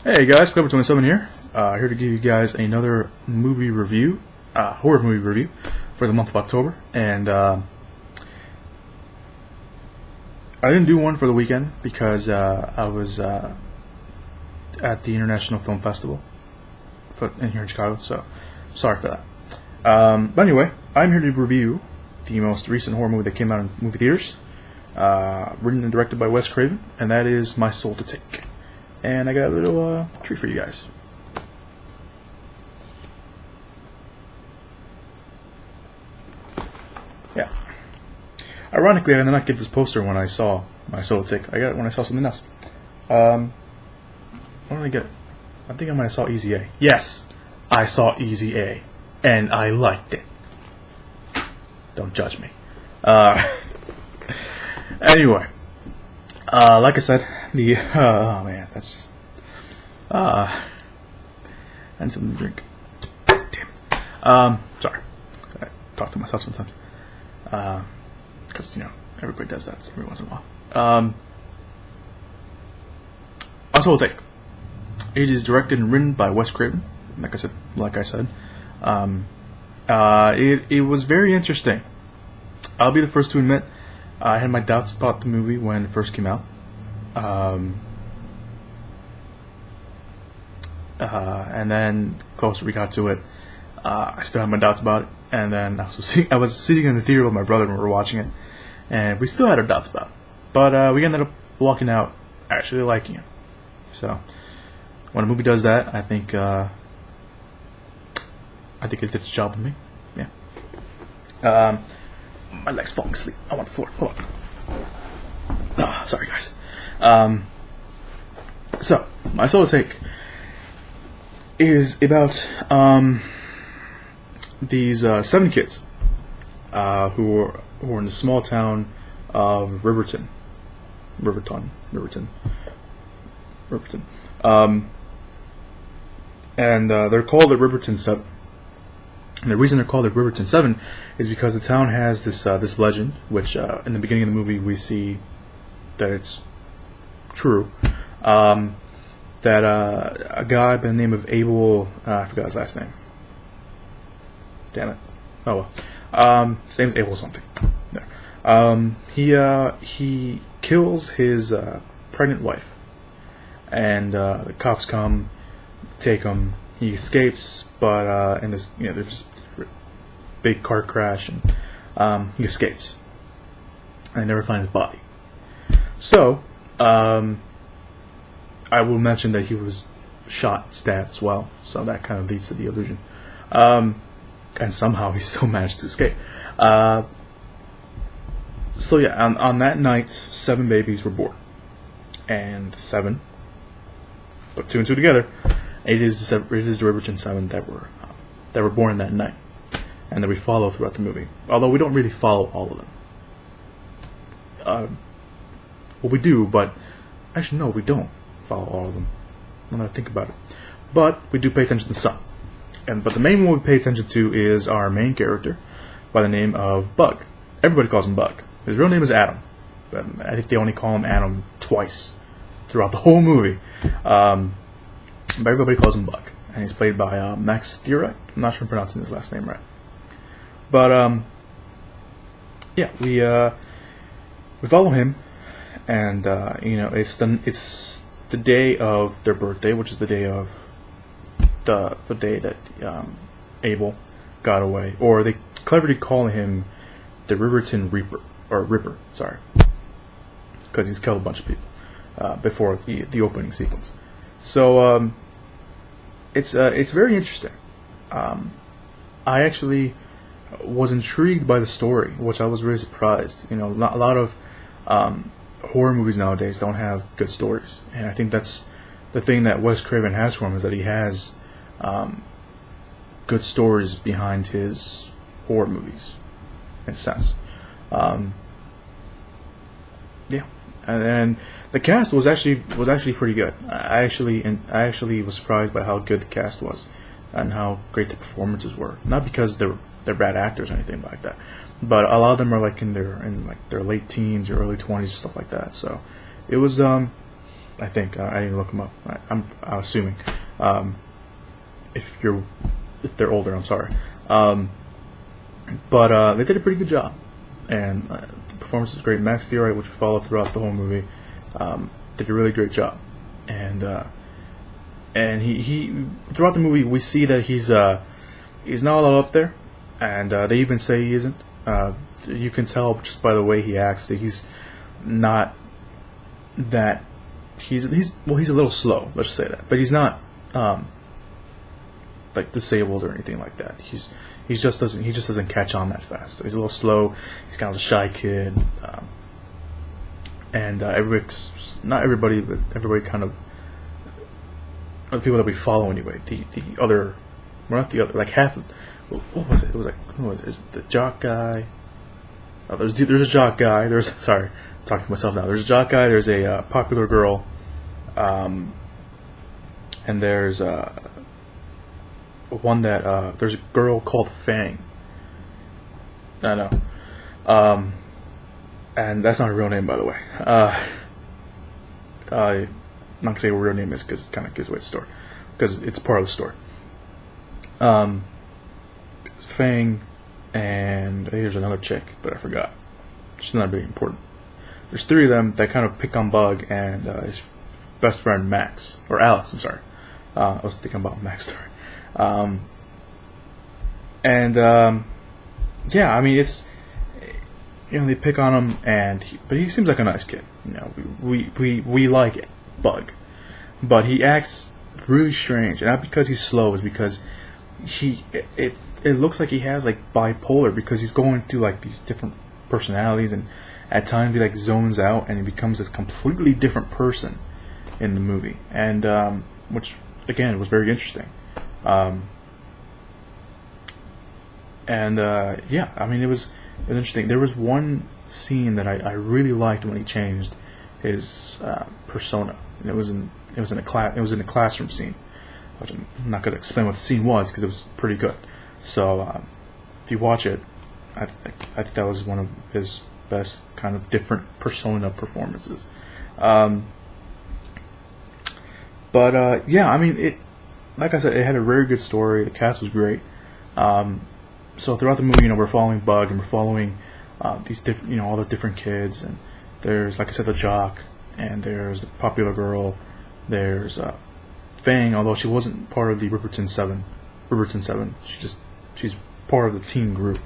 Hey guys, Clever27 here. Here to give you guys another movie review, horror movie review for the month of October. And I didn't do one for the weekend because I was at the International Film Festival in here in Chicago. So sorry for that. But anyway, I'm here to review the most recent horror movie that came out in movie theaters, written and directed by Wes Craven, and that is My Soul to Take. And I got a little treat for you guys. Yeah. Ironically, I did not get this poster when I saw My Soul to Take. I got it when I saw something else. When did I get it? I think I might have saw Easy A. Yes, I saw Easy A, and I liked it. Don't judge me. Anyway, like I said, the oh man, that's just I need something to drink. Damn it. Sorry, I talk to myself sometimes. Because everybody does that every once in a while. My Soul to Take. It is directed and written by Wes Craven. Like I said, it was very interesting. I'll be the first to admit I had my doubts about the movie when it first came out. And then closer we got to it, I still had my doubts about it. And then I was sitting in the theater with my brother when we were watching it, and we still had our doubts about it. But we ended up walking out actually liking it. So when a movie does that, I think it did its job with me. Yeah. My leg's falling asleep. I'm on the floor. Hold on. Sorry, guys. So, My Soul to Take is about these 7 kids who are in the small town of Riverton. And they're called the Riverton 7. And the reason they're called the Riverton 7 is because the town has this legend, which in the beginning of the movie we see that it's true. That a guy by the name of Abel, I forgot his last name. Damn it. Oh well. His name's Abel something. There. He kills his pregnant wife, and the cops come, take him. He escapes, but in this, there's this big car crash, and he escapes. And they never find his body. So, I will mention that he was shot, stabbed as well, so that kind of leads to the illusion. And somehow he still managed to escape. So yeah, on that night, 7 babies were born. And 7, put 2 and 2 together, it is the Riverton 7 that were born that night, and that we follow throughout the movie. Although we don't really follow all of them. Well, we do, but actually no, we don't follow all of them. I'm gonna think about it, but we do pay attention to some. But the main one we pay attention to is our main character by the name of Bug. Everybody calls him Bug. His real name is Adam, but I think they only call him Adam twice throughout the whole movie. But everybody calls him Bug, and he's played by Max Theoret. I'm not sure I'm pronouncing his last name right. But yeah, we follow him, and it's the day of their birthday, which is the day of the day that Abel got away, or they cleverly call him the Riverton Reaper, or Ripper, sorry, because he's killed a bunch of people before the opening sequence. So it's very interesting. I actually was intrigued by the story, which I was really surprised. A lot of horror movies nowadays don't have good stories, and I think that's the thing that Wes Craven has for him, is that he has good stories behind his horror movies, in a sense. Yeah, and the cast was actually pretty good. I actually was surprised by how good the cast was, and how great the performances were. Not because they're bad actors or anything like that, but a lot of them are in their late teens or early 20s or stuff like that. So it was I think I need to look them up. I'm assuming if they're older, I'm sorry. But they did a pretty good job, and the performance is great. Max Theory, which we follow throughout the whole movie, did a really great job, and he throughout the movie we see that he's not all up there, and they even say he isn't. You can tell just by the way he acts that he's not that. He's a little slow. Let's just say that, but he's not like disabled or anything like that. He just doesn't catch on that fast. So he's a little slow. He's kind of a shy kid, and not everybody, but everybody kind of the people that we follow anyway. The other, well, not the other, like half. What was it? It was like who was it? Is it the jock guy? Oh, there's a jock guy. Sorry, I'm talking to myself now. There's a jock guy. There's a popular girl, and there's one that there's a girl called Fang. I know, and that's not her real name, by the way. I'm not gonna say what her real name is because it kind of gives away the story, because it's part of the story. Fang, and I think there's another chick, but I forgot. She's not really important. There's three of them that kind of pick on Bug and his best friend Max, or Alex. I'm sorry. I was thinking about Max story. Yeah, I mean it's, they pick on him, but he seems like a nice kid. We like it, Bug, but he acts really strange, and not because he's slow, is because it looks like he has like bipolar, because he's going through like these different personalities, and at times he like zones out and he becomes this completely different person in the movie, and which again was very interesting. Yeah, I mean it was interesting. There was one scene that I really liked when he changed his persona, and it was in a classroom scene. Which I'm not going to explain what the scene was because it was pretty good. So if you watch it, I think that was one of his best kind of different persona performances. Yeah, I mean like I said, it had a very good story. The cast was great. So throughout the movie, we're following Bug, and we're following these different, all the different kids. And there's, like I said, the jock, and there's the popular girl. There's Fang, although she wasn't part of the Riverton Seven. She's part of the teen group.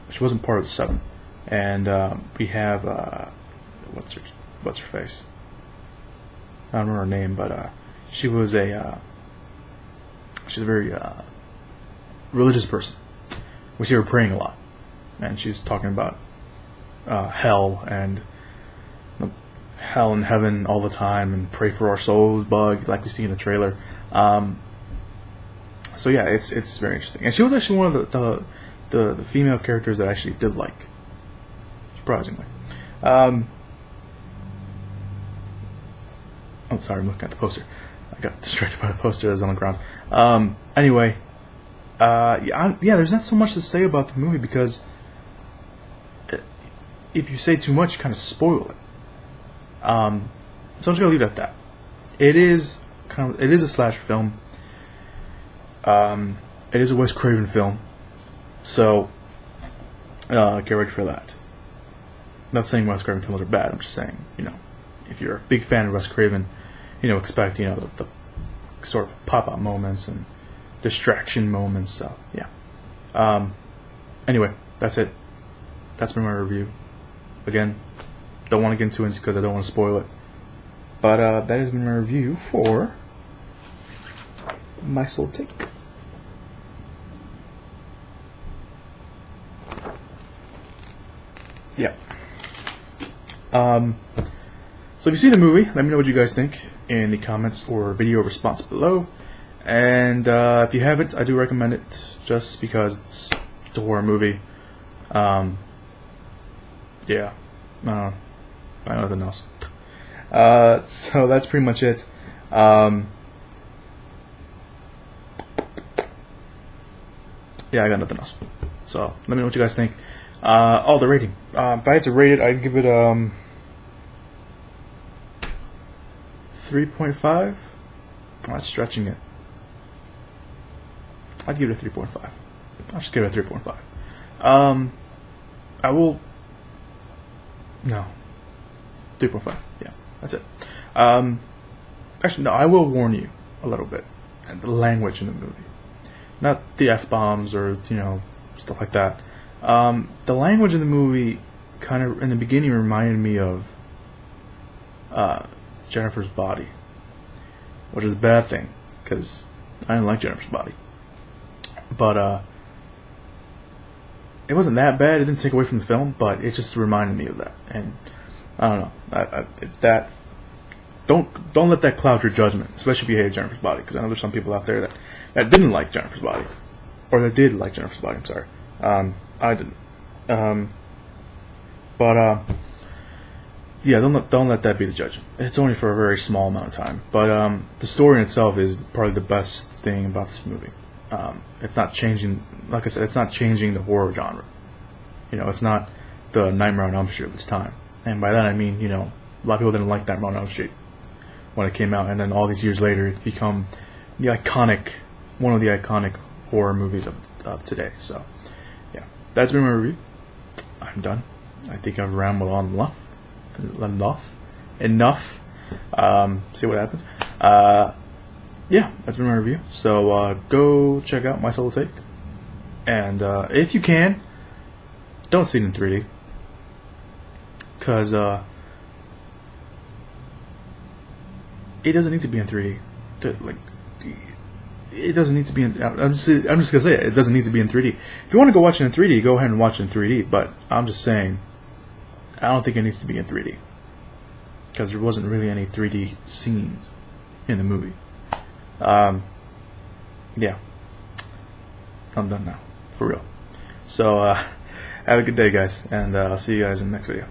But she wasn't part of the Seven. And we have what's her face? I don't remember her name, but she's a very religious person. We see her praying a lot, and she's talking about hell and heaven all the time, and pray for our souls, Bug, like we see in the trailer. So yeah, it's very interesting, and she was actually one of the female characters that I actually did like, surprisingly. Oh, sorry, I'm looking at the poster. I got distracted by the poster that's on the ground. Anyway, yeah, there's not so much to say about the movie, because if you say too much, you kind of spoil it. So I'm just gonna leave it at that. It is a slasher film. It is a Wes Craven film, so get ready for that. I'm not saying Wes Craven films are bad. I'm just saying, if you're a big fan of Wes Craven, expect the sort of pop-up moments and distraction moments. So yeah. Anyway, that's it. That's been my review. Again, don't want to get into it because I don't want to spoil it. But that has been my review for My Soul Take. Yeah. So if you see the movie, let me know what you guys think in the comments or video response below. And if you haven't, I do recommend it, just because it's a horror movie. Yeah. I got nothing else. So that's pretty much it. Yeah, I got nothing else. So let me know what you guys think. The rating. If I had to rate it, I'd give it 3.5. That's stretching it. I'd give it a 3.5. I'll just give it a 3.5. I will. No. 3.5. Yeah, that's it. Actually, no, I will warn you a little bit. And the language in the movie. Not the F-bombs or, stuff like that. The language in the movie kind of, in the beginning, reminded me of Jennifer's Body. Which is a bad thing, because I didn't like Jennifer's Body. But, it wasn't that bad. It didn't take away from the film, but it just reminded me of that. And I don't know. Don't let that cloud your judgment, especially if you hate Jennifer's Body, because I know there's some people out there that didn't like Jennifer's Body, or that did like Jennifer's Body. I'm sorry. I didn't. Yeah, don't let that be the judgment. It's only for a very small amount of time, but the story in itself is probably the best thing about this movie. It's not changing, like I said, it's not changing the horror genre. It's not the Nightmare on Elm Street of this time. And by that I mean, a lot of people didn't like Nightmare on Elm Street when it came out, and then all these years later it become one of the iconic horror movies of today. So, yeah, that's been my review. I'm done. I think I've rambled on enough. See what happens. Yeah, that's been my review. So go check out my solo take, and if you can, don't see it in 3D, because it doesn't need to be in 3D. It doesn't need to be in. I'm just gonna say it doesn't need to be in 3D. If you want to go watch it in 3D, go ahead and watch it in 3D. But I'm just saying, I don't think it needs to be in 3D, because there wasn't really any 3D scenes in the movie. Yeah, I'm done now, for real. So have a good day, guys, and I'll see you guys in the next video.